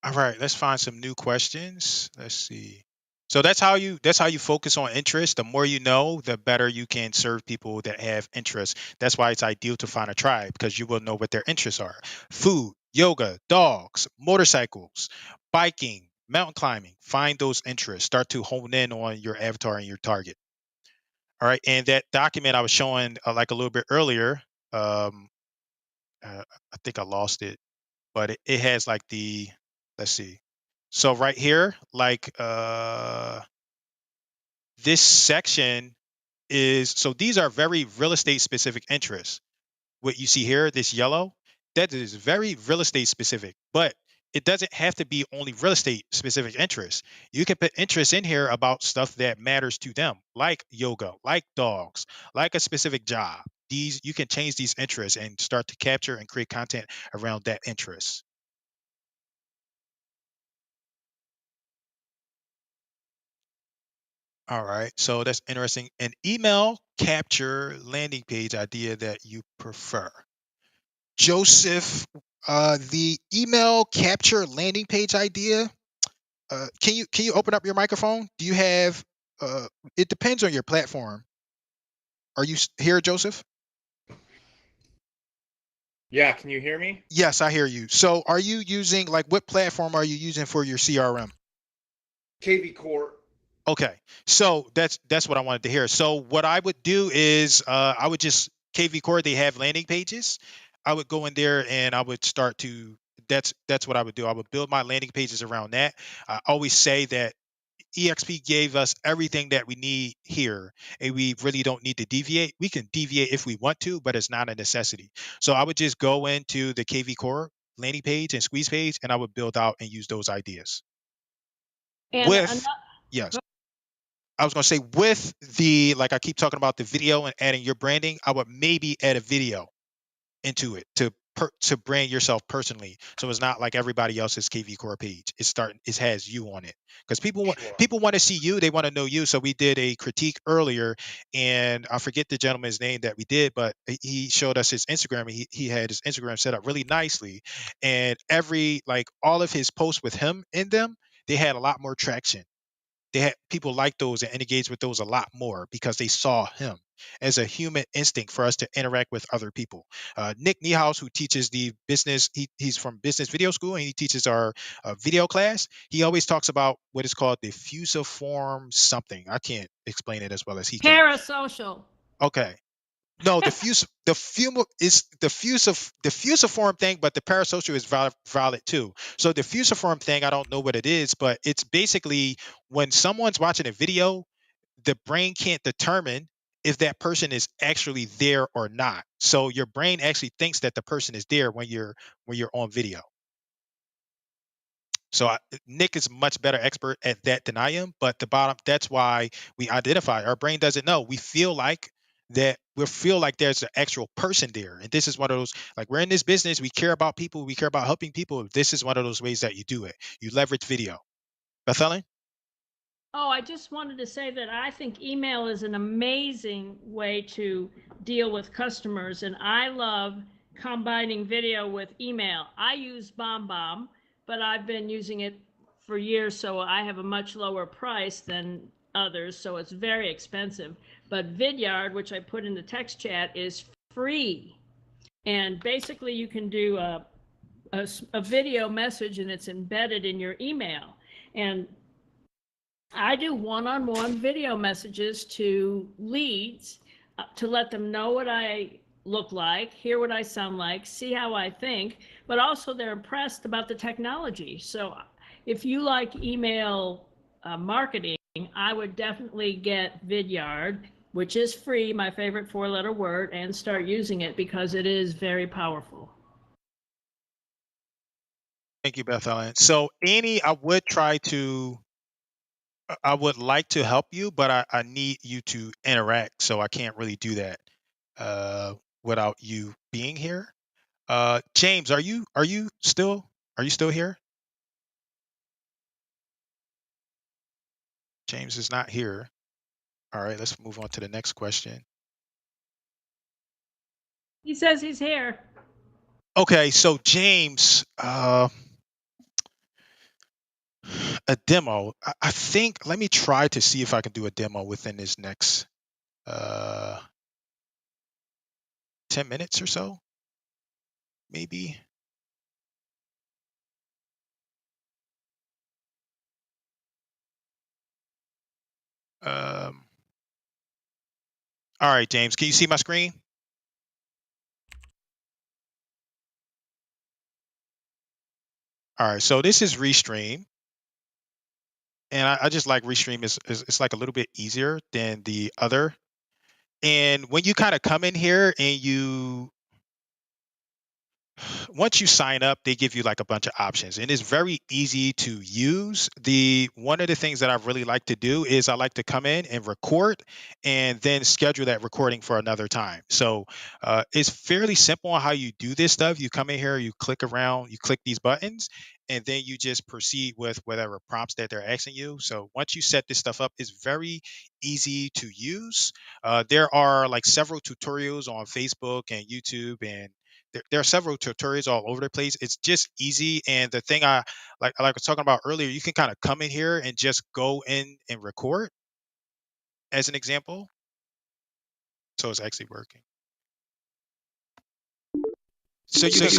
All right, let's find some new questions. Let's see. So that's how you focus on interest. The more you know, the better you can serve people that have interests. That's why it's ideal to find a tribe because you will know what their interests are. Food, yoga, dogs, motorcycles, biking, mountain climbing. Find those interests. Start to hone in on your avatar and your target. All right, and that document I was showing like a little bit earlier, um, I think I lost it, but it has like the, let's see. So right here, like this section is, so these are very real estate specific interests. What you see here, this yellow, that is very real estate specific, but it doesn't have to be only real estate specific interests. You can put interests in here about stuff that matters to them, like yoga, like dogs, like a specific job. These you can change these interests and start to capture and create content around that interest. All right, so that's interesting. An email capture landing page idea that you prefer. Joseph, the email capture landing page idea. Can you open up your microphone? Do you have? Uh, it depends on your platform. Are you here, Joseph? Yeah, can you hear me? Yes, I hear you. So, are you using like what platform are you using for your CRM? KV Core. Okay, so that's what I wanted to hear. So what I would do is I would just KV Core. They have landing pages. I would go in there and I would start to. That's what I would do. I would build my landing pages around that. I always say that EXP gave us everything that we need here, and we really don't need to deviate. We can deviate if we want to, but it's not a necessity. So I would just go into the KV Core landing page and squeeze page, and I would build out and use those ideas And with, yes. I was going to say with the, like I keep talking about the video and adding your branding, I would maybe add a video into it to brand yourself personally. So it's not like everybody else's KV Core page. It has you on it because Sure. people want to see you. They want to know you. So we did a critique earlier, and I forget the gentleman's name that we did, but he showed us his Instagram. And he had his Instagram set up really nicely, and all of his posts with him in them, they had a lot more traction. They had people like those and engage with those a lot more because they saw him as a human instinct for us to interact with other people. Nick Niehaus, who teaches the business, he's from Business Video School and he teaches our video class. He always talks about what is called the fusiform something. I can't explain it as well as he can. parasocial. Okay. No, the fusiform thing, but the parasocial is valid too. So the fusiform thing, I don't know what it is, but it's basically when someone's watching a video, the brain can't determine if that person is actually there or not. So your brain actually thinks that the person is there when you're on video. So Nick is much better expert at that than I am. But that's why we identify. Our brain doesn't know. We feel like there's an actual person there, and this is one of those, like, we're in this business. We care about people. We care about helping people. This is one of those ways that you do it. You leverage video. Beth Ellen? Oh, I just wanted to say that I think email is an amazing way to deal with customers, and I love combining video with email. I use BombBomb, but I've been using it for years, so I have a much lower price than others, so it's very expensive. But Vidyard, which I put in the text chat, is free. And basically, you can do a video message, and it's embedded in your email. And I do one-on-one video messages to leads to let them know what I look like, hear what I sound like, see how I think, but also they're impressed about the technology. So if you like email marketing, I would definitely get Vidyard, which is free, my favorite four-letter word, and start using it because it is very powerful. Thank you, Beth Ellen. So Annie, I would like to help you, but I need you to interact. So I can't really do that uh, without you being here. James, are you still here? James is not here. All right, let's move on to the next question. He says he's here. Okay, so James, a demo. I think, let me try to see if I can do a demo within this next uh 10 minutes or so, maybe. Um, all right, James, can you see my screen? All right, so this is Restream, and I just like Restream is it's like a little bit easier than the other. And when you kind of come in here and once you sign up, they give you like a bunch of options, and it's very easy to use. The One of the things that I really like to do is I like to come in and record and then schedule that recording for another time. So it's fairly simple on how you do this stuff. You come in here, you click around, you click these buttons, and then you just proceed with whatever prompts that they're asking you. So once you set this stuff up, it's very easy to use. There are like several tutorials on Facebook and YouTube, and there are several tutorials all over the place. It's just easy. And the thing I was talking about earlier, you can kind of come in here and just go in and record as an example. So it's actually working. So you can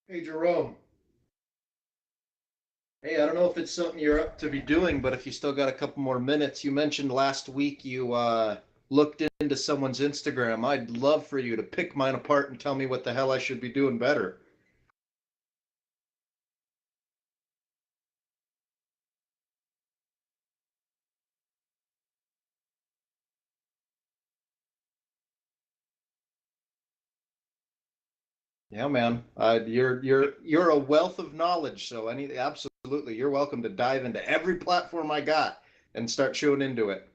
Hey, Jerome. Hey, I don't know if it's something you're up to be doing, but if you still got a couple more minutes, you mentioned last week you looked into someone's Instagram. I'd love for you to pick mine apart and tell me what the hell I should be doing better. Yeah, man. You're a wealth of knowledge, so absolutely, you're welcome to dive into every platform I got and start chewing into it.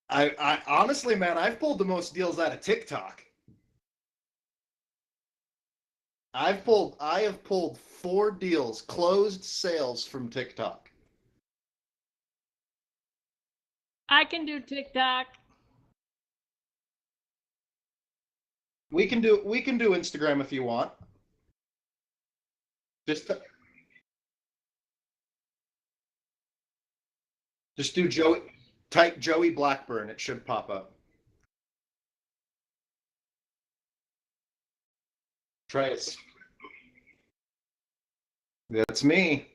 I honestly, man, I've pulled the most deals out of TikTok. I have pulled 4 deals, closed sales from TikTok. I can do TikTok. We can do Instagram if you want. Just just do Joey type Joey Blackburn, it should pop up. Try it. That's me.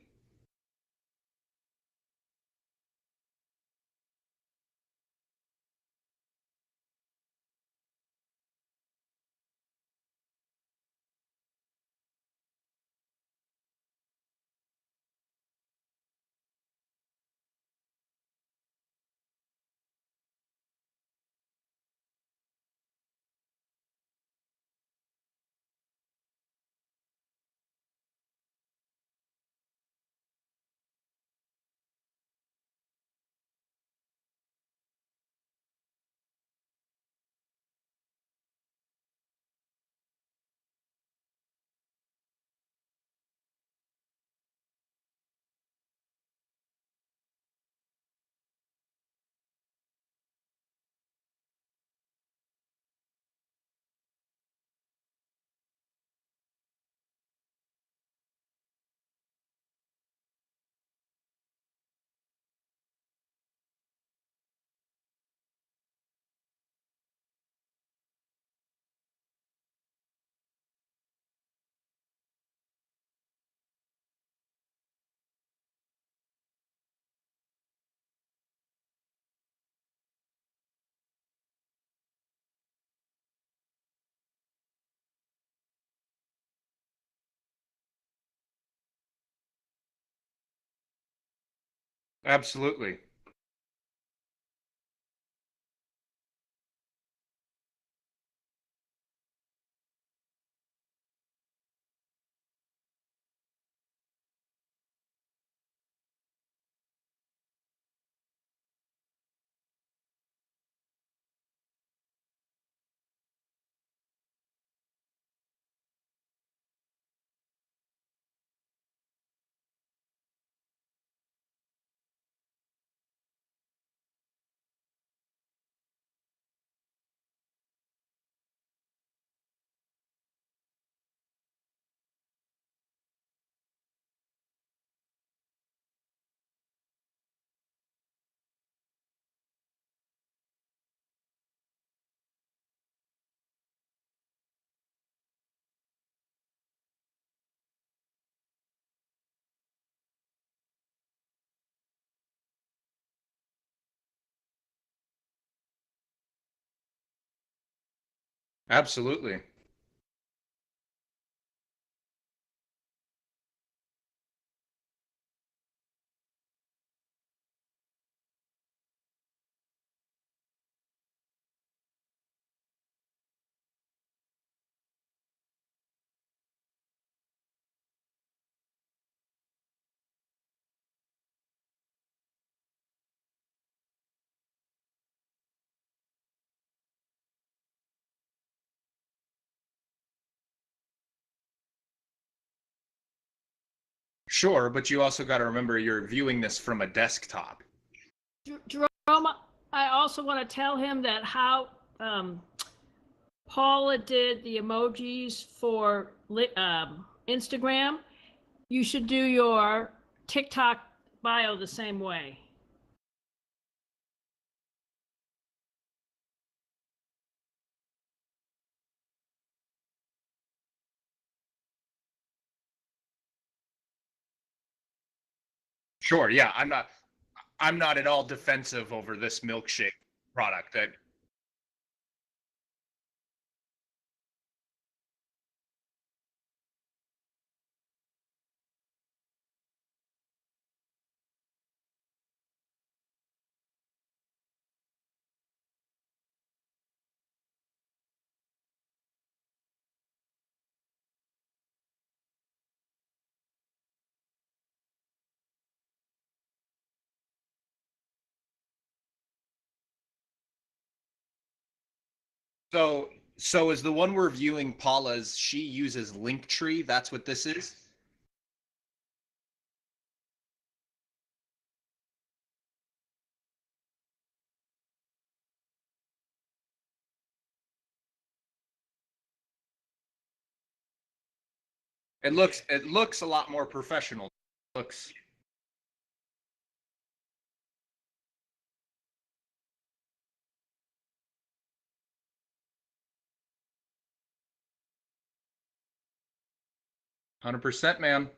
Absolutely. Absolutely. Sure, but you also got to remember you're viewing this from a desktop. Jerome, I also want to tell him that how Paula did the emojis for Instagram. You should do your TikTok bio the same way. Sure. Yeah. I'm not at all defensive over this milkshake product. That so is the one we're viewing Paula's, she uses Linktree. That's what this is. It looks a lot more professional. Looks 100%, man.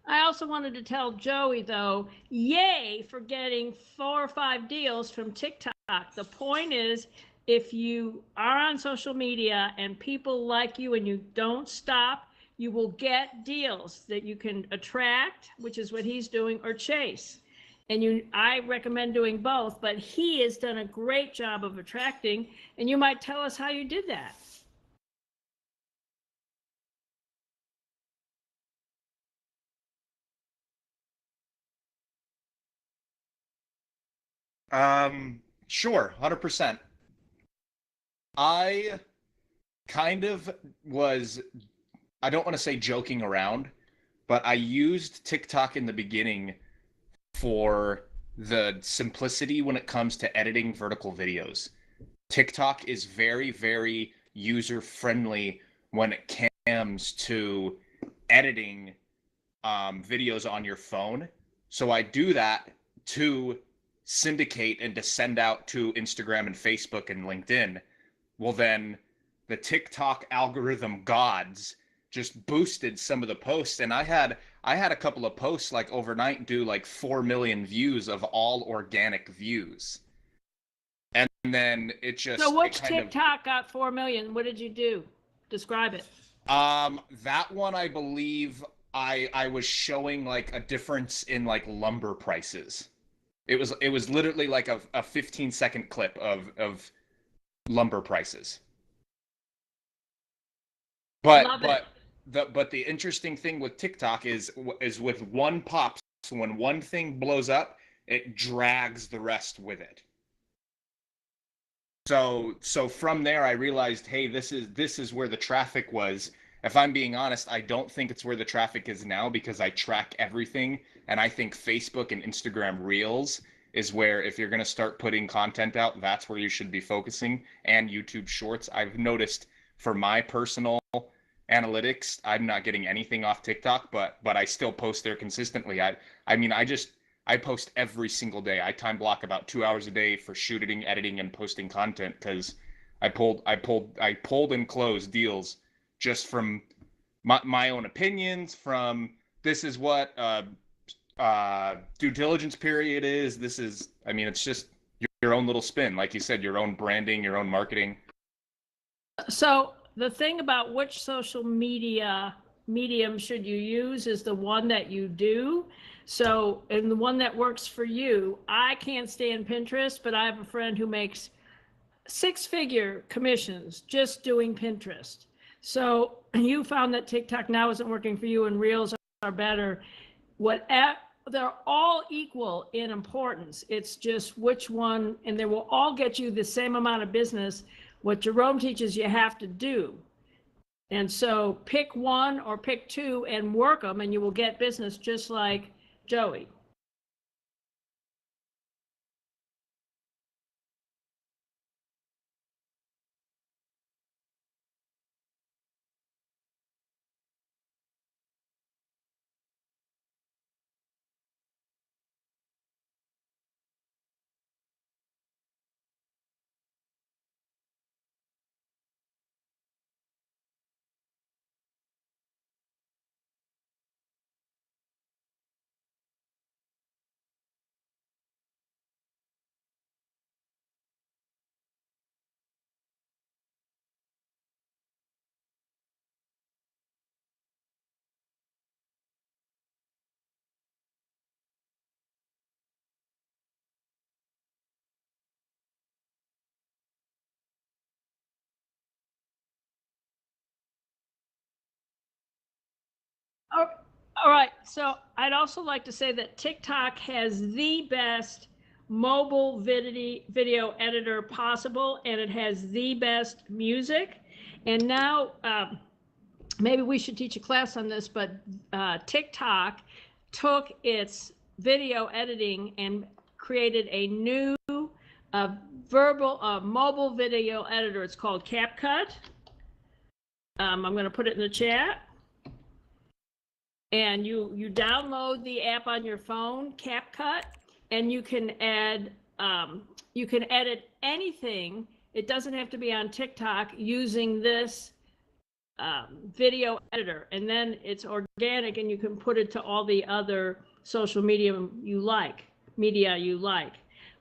I also wanted to tell Joey, though, yay for getting 4 or 5 deals from TikTok. The point is, if you are on social media and people like you and you don't stop, you will get deals that you can attract, which is what he's doing, or chase. And I recommend doing both, but he has done a great job of attracting, and you might tell us how you did that. Sure, 100%. I kind of was, I don't want to say joking around, but I used TikTok in the beginning for the simplicity when it comes to editing vertical videos. TikTok is very, very user friendly when it comes to editing videos on your phone. So I do that to syndicate and to send out to Instagram and Facebook and LinkedIn. Well, then the TikTok algorithm gods just boosted some of the posts, and I had a couple of posts like overnight do like 4 million views of all organic views. And then So it which kind of TikTok got 4 million? What did you do? Describe it. that one I believe I was showing like a difference in like lumber prices. It was literally like a 15-second clip of lumber prices. Love it. But the interesting thing with TikTok is with one pop, so when one thing blows up, it drags the rest with it. So from there I realized, hey, this is where the traffic was. If I'm being honest, I don't think it's where the traffic is now because I track everything, and I think Facebook and Instagram Reels is where, if you're going to start putting content out, that's where you should be focusing, and YouTube Shorts. I've noticed for my personal analytics. I'm not getting anything off TikTok, but I still post there consistently. I mean, I post every single day. I time block about 2 hours a day for shooting, editing, and posting content because I pulled and closed deals just from my own opinions. From this is what due diligence period is. This is, I mean, it's just your own little spin, like you said, your own branding, your own marketing. So the thing about which social media medium should you use is the one that you do. So, and the one that works for you. I can't stand Pinterest, but I have a friend who makes six-figure commissions just doing Pinterest. So you found that TikTok now isn't working for you and Reels are better. They're all equal in importance. It's just which one, and they will all get you the same amount of business. What Jerome teaches you have to do. And so pick one or pick two and work them, and you will get business just like Joey. All right. So I'd also like to say that TikTok has the best mobile video editor possible, and it has the best music. And now maybe we should teach a class on this, but TikTok took its video editing and created a new mobile video editor. It's called CapCut. I'm going to put it in the chat. And you download the app on your phone, CapCut, and you can edit anything. It doesn't have to be on TikTok using this video editor, and then it's organic, and you can put it to all the other social media you like.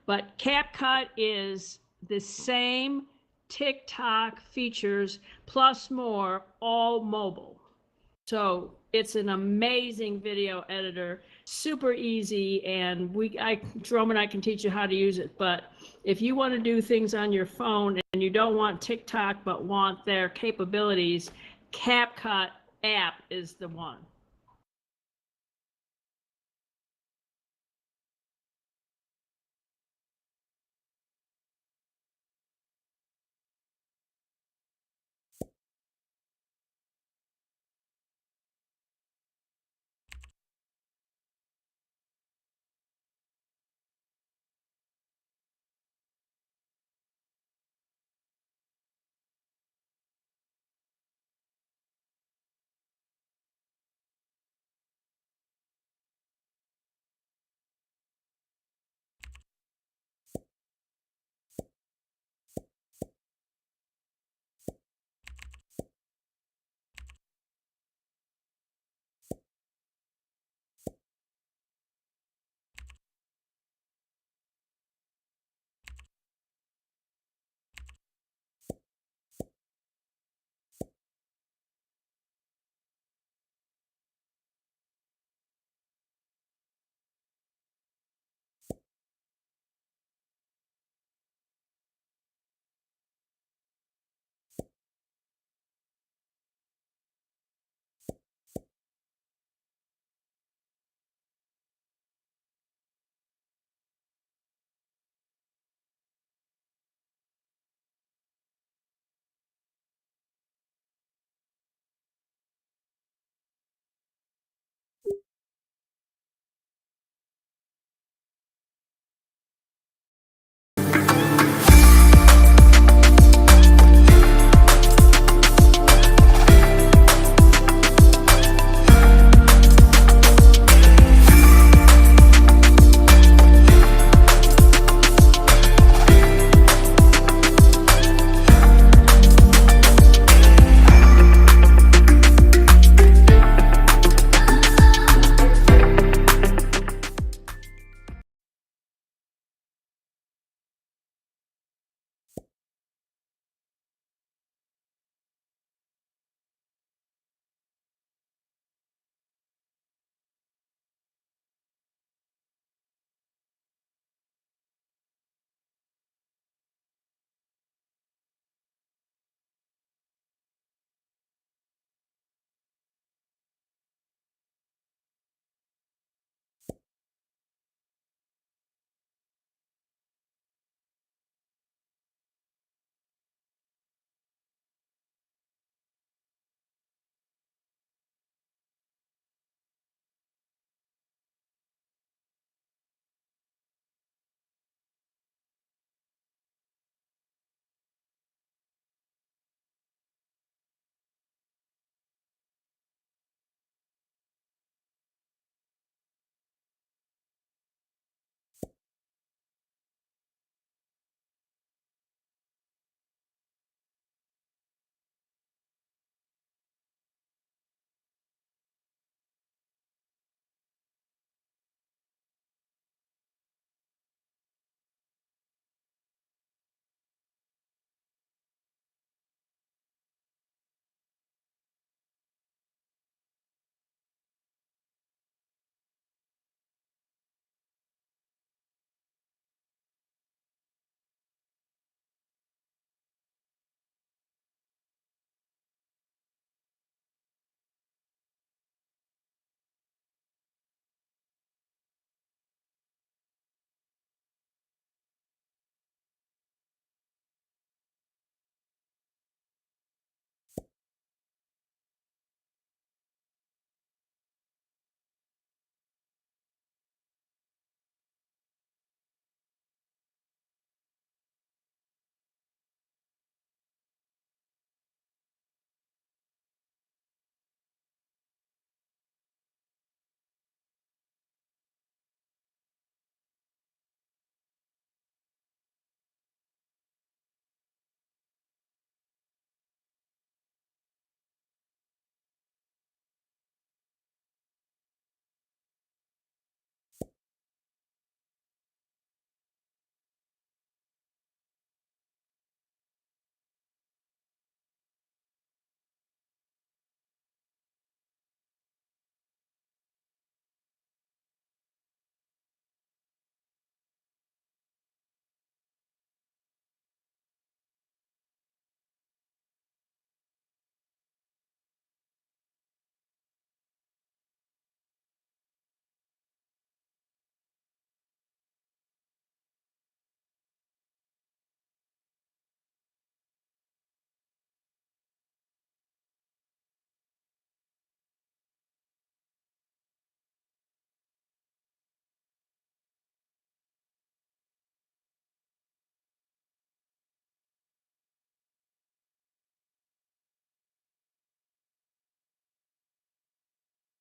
But CapCut is the same TikTok features plus more, all mobile. So it's an amazing video editor, super easy, and Jerome and I can teach you how to use it. But if you want to do things on your phone and you don't want TikTok but want their capabilities, CapCut app is the one.